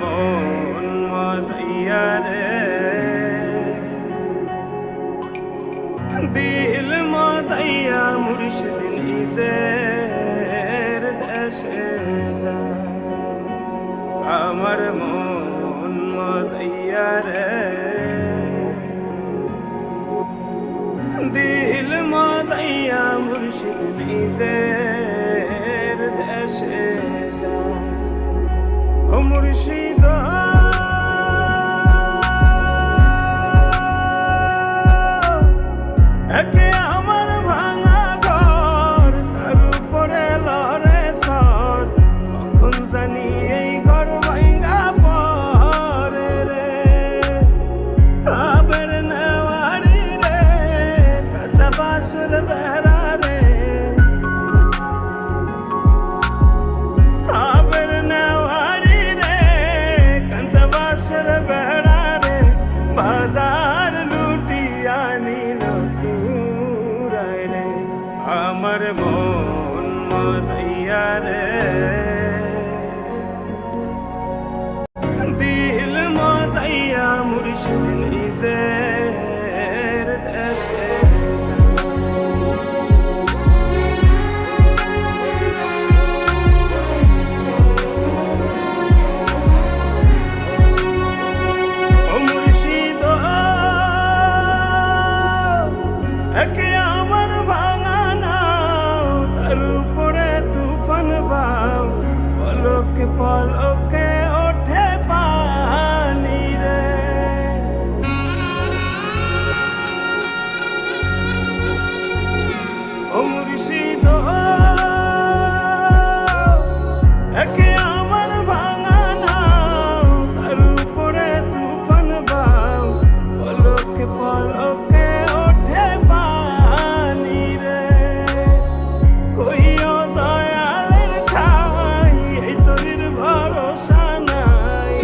মন মজাইয়া রে, দিল মজাইয়া মুর্শিদ নিজের দেশে যায়। আমার মন মজাইয়া রে, দিল মজাইয়া মুর্শিদ নিজের দেশে যায়। ও মুর্শিদ একে আমার ভাঙা ঘর, তার উপরে লড়ে সর, কখন জানি এই ঘর ভাঙা পড়ে রে। আবার নেওয়ারি রে, কাঁচা বাঁশের বেড়া রে, আবার নেওয়ারি রে, কাঁচা বাঁশের বেড়া রে, বাজার লুটিয়া নিল সুরায় রে। আমার মন মজাইয়া রে, দিল মজাইয়া মুর্শিদ নিজের দেশে যায়। ও মুর্শিদ একে আমার ভাঙা নাও, তার উপরে তুফান বাও, পলকে পলকে ওঠে পানি রে। ও মুর্শিদ একে আমার ভাঙা নাও, তার উপরে তুফান বাও, পলকে পলকে ওঠে পানি রে। কইও দয়ালের ঠাই, এই তোর ভরসা নাই।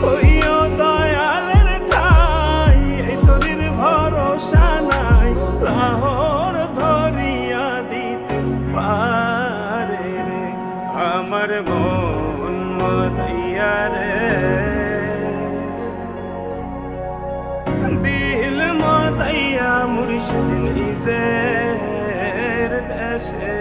কইও দয়ালের ঠাই, এই তোর ভরসা নাই। লাহোর ধরিয়া দিতে পারে রে। আমার মন মজাইয়া রে, দিল মজাইয়া মুর্শিদ নিজের দেশে